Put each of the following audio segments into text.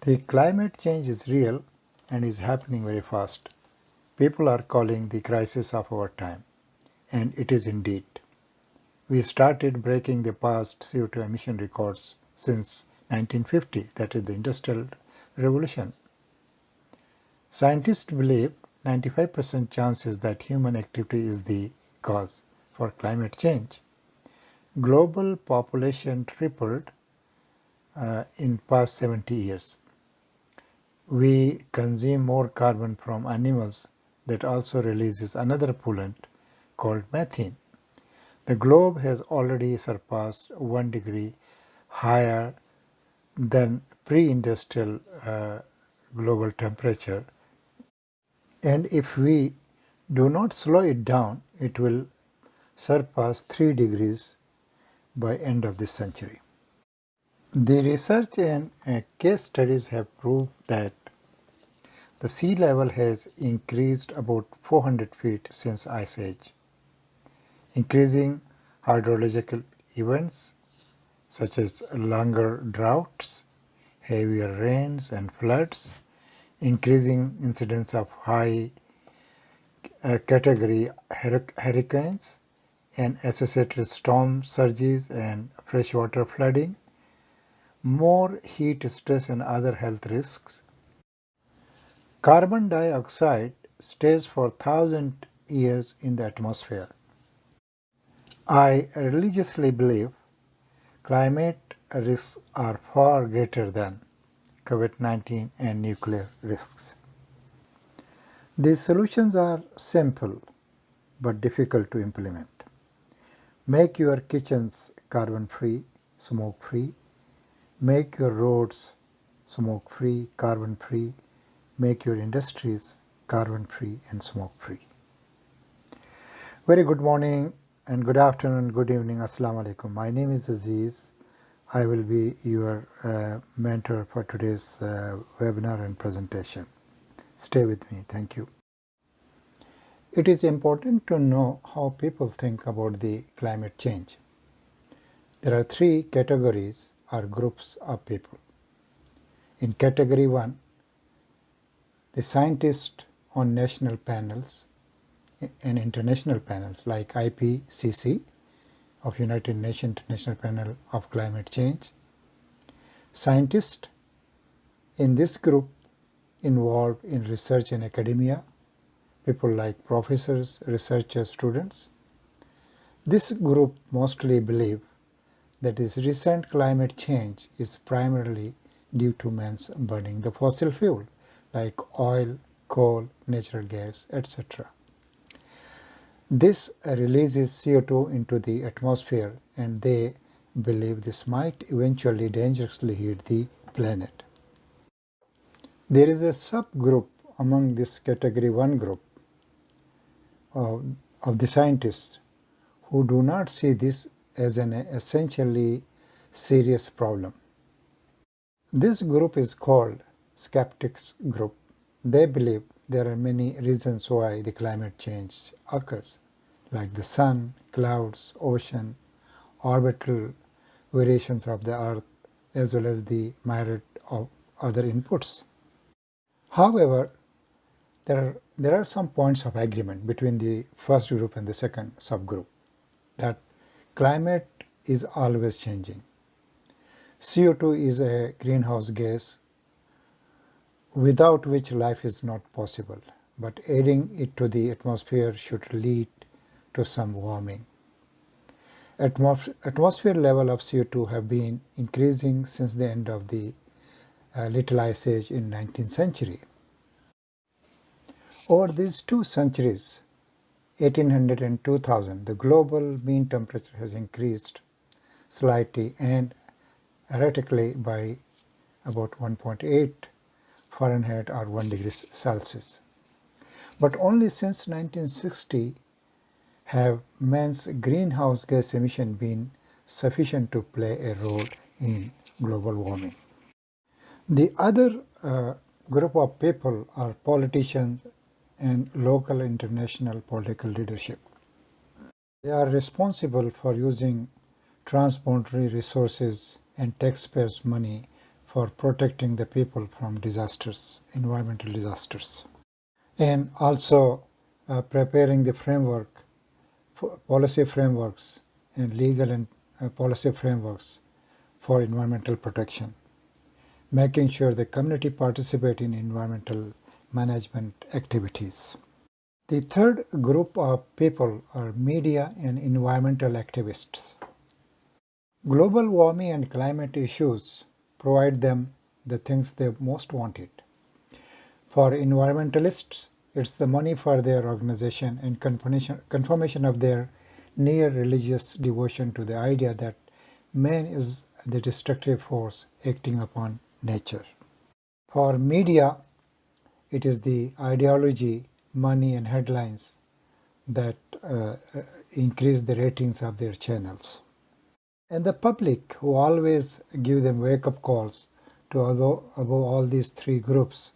The climate change is real and is happening very fast. People are calling the crisis of our time, and it is indeed. We started breaking the past CO2 emission records since 1950, that is the Industrial Revolution. Scientists believe 95% chances that human activity is the cause for climate change. Global population tripled in past 70 years. We consume more carbon from animals that also releases another pollutant called methane. The globe has already surpassed 1 degree higher than pre-industrial global temperature, and if we do not slow it down, it will surpass 3 degrees by end of this century. The research and case studies have proved that the sea level has increased about 400 feet since Ice Age. Increasing hydrological events such as longer droughts, heavier rains and floods, increasing incidence of high category hurricanes and associated storm surges and freshwater flooding, more heat stress and other health risks. Carbon dioxide stays for 1,000 years in the atmosphere. I religiously believe climate risks are far greater than COVID-19 and nuclear risks. The solutions are simple but difficult to implement. Make your kitchens carbon-free, smoke-free. Make your roads smoke-free, carbon-free. Make your industries carbon-free and smoke-free. Very good morning and good afternoon, good evening. Assalamu alaikum. My name is Aziz. I will be your mentor for today's webinar and presentation. Stay with me. Thank you. It is important to know how people think about the climate change. There are three categories or groups of people. In category 1, the scientists on national panels and international panels like IPCC of United Nations International Panel of Climate Change. Scientists in this group involved in research and academia, people like professors, researchers, students. This group mostly believe that this recent climate change is primarily due to man's burning the fossil fuel like oil, coal, natural gas, etc. This releases CO2 into the atmosphere, and they believe this might eventually dangerously hit the planet. There is a subgroup among this category 1 group of the scientists who do not see this as an essentially serious problem. This group is called skeptics group. They believe there are many reasons why the climate change occurs, like the sun, clouds, ocean, orbital variations of the earth, as well as the myriad of other inputs. However, there are some points of agreement between the first group and the second subgroup, that climate is always changing. CO2 is a greenhouse gas without which life is not possible, but adding it to the atmosphere should lead to some warming. Atmosphere level of CO2 have been increasing since the end of the Little Ice Age in 19th century. Over these 2 centuries, 1800 and 2000, the global mean temperature has increased slightly and erratically by about 1.8 Fahrenheit or 1 degree Celsius. But only since 1960 have man's greenhouse gas emission been sufficient to play a role in global warming. The other group of people are politicians and local international political leadership. They are responsible for using transboundary resources and taxpayers' money for protecting the people from disasters, environmental disasters, and also preparing the framework, policy frameworks and legal and policy frameworks for environmental protection, making sure the community participate in environmental management activities. The third group of people are media and environmental activists. Global warming and climate issues provide them the things they most wanted. For environmentalists, it's the money for their organization and confirmation of their near religious devotion to the idea that man is the destructive force acting upon nature. For media, it is the ideology, money and headlines that increase the ratings of their channels. And the public, who always give them wake-up calls to above all these three groups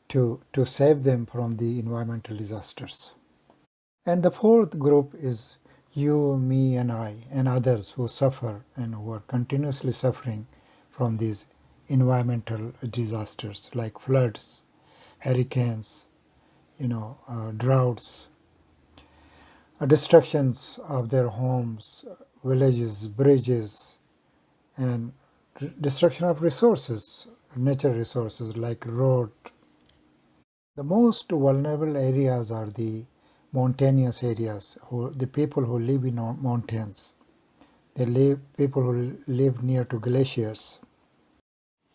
to save them from the environmental disasters. And the fourth group is you, me and I and others who suffer and who are continuously suffering from these environmental disasters like floods, hurricanes, droughts, destructions of their homes, villages, bridges, and destruction of resources, natural resources like road. The most vulnerable areas are the mountainous areas, the people who live in mountains. People who live near to glaciers.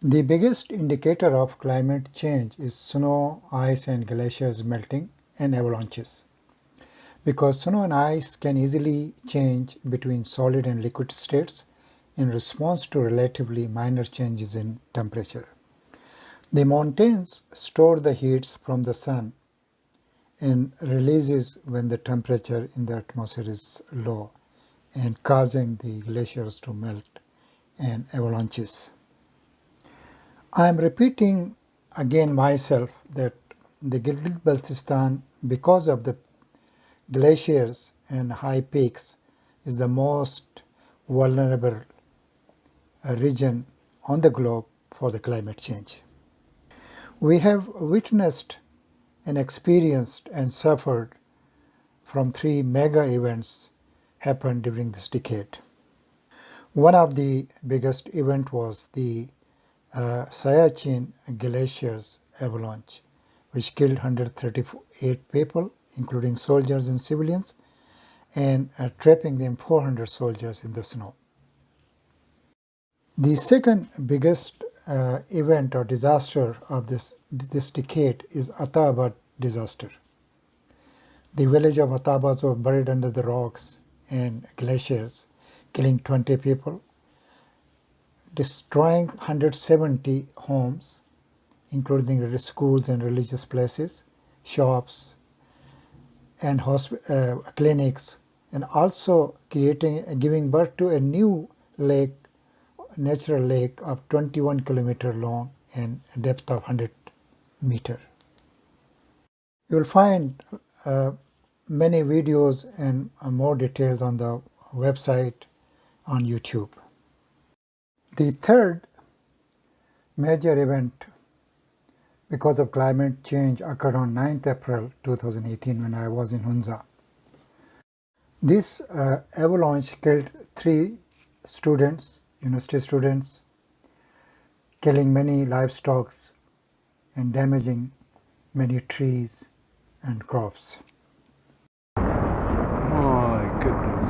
The biggest indicator of climate change is snow, ice and glaciers melting and avalanches. Because snow and ice can easily change between solid and liquid states in response to relatively minor changes in temperature. The mountains store the heat from the sun and releases when the temperature in the atmosphere is low and causing the glaciers to melt and avalanches. I am repeating again myself that the Gilgit-Baltistan, because of the glaciers and high peaks, is the most vulnerable region on the globe for the climate change. We have witnessed and experienced and suffered from three mega events happened during this decade. One of the biggest event was the Siachen Glacier's avalanche, which killed 138 people, including soldiers and civilians, and trapping them 400 soldiers in the snow. The second biggest event or disaster of this decade is Atabad disaster. The village of Atabad was buried under the rocks and glaciers, killing 20 people, destroying 170 homes, including schools and religious places, shops, and clinics, and also giving birth to a new lake, natural lake of 21 kilometers long and depth of 100 meters. You will find many videos and more details on the website on YouTube. The third major event because of climate change occurred on 9th April 2018 when I was in Hunza. This avalanche killed 3 students, university students, killing many livestock and damaging many trees and crops. My goodness.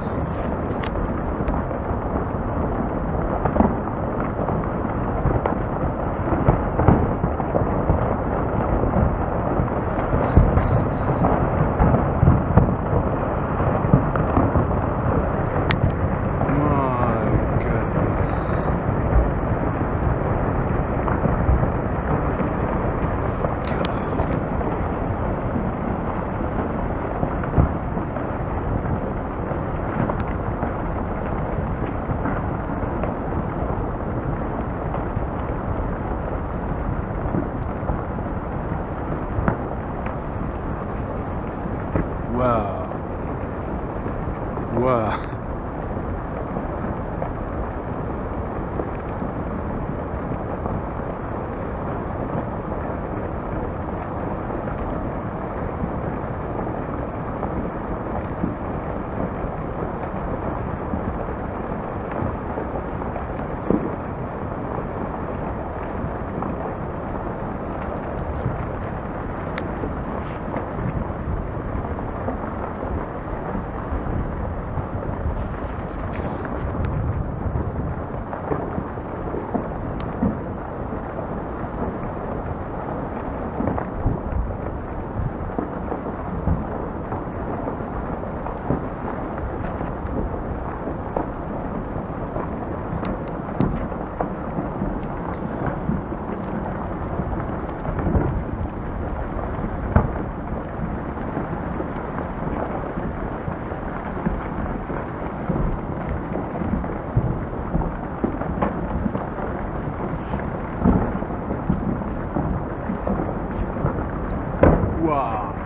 Wow.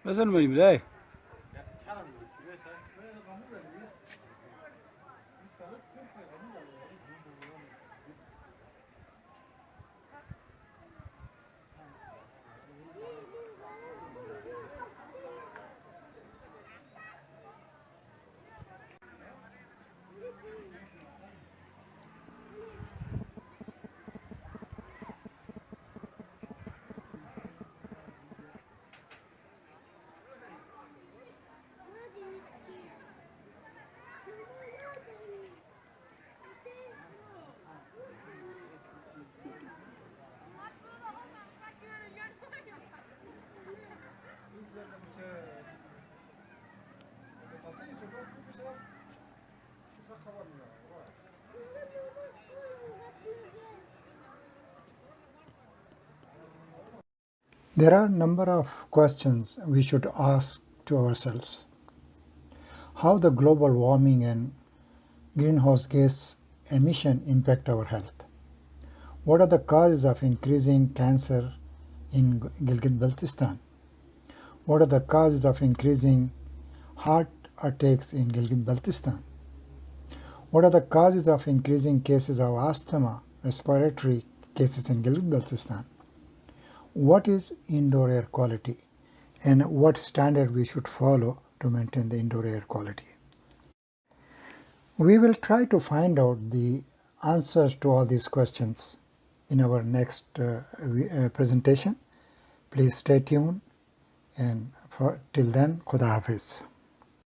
Listen to me, hey. There are a number of questions we should ask to ourselves. How the global warming and greenhouse gas emission impact our health? What are the causes of increasing cancer in Gilgit-Baltistan? What are the causes of increasing heart attacks in Gilgit-Baltistan? What are the causes of increasing cases of asthma, respiratory cases in Gilgit-Baltistan? What is indoor air quality and what standard we should follow to maintain the indoor air quality? We will try to find out the answers to all these questions in our next presentation. Please stay tuned, and till then, Khuda Hafiz.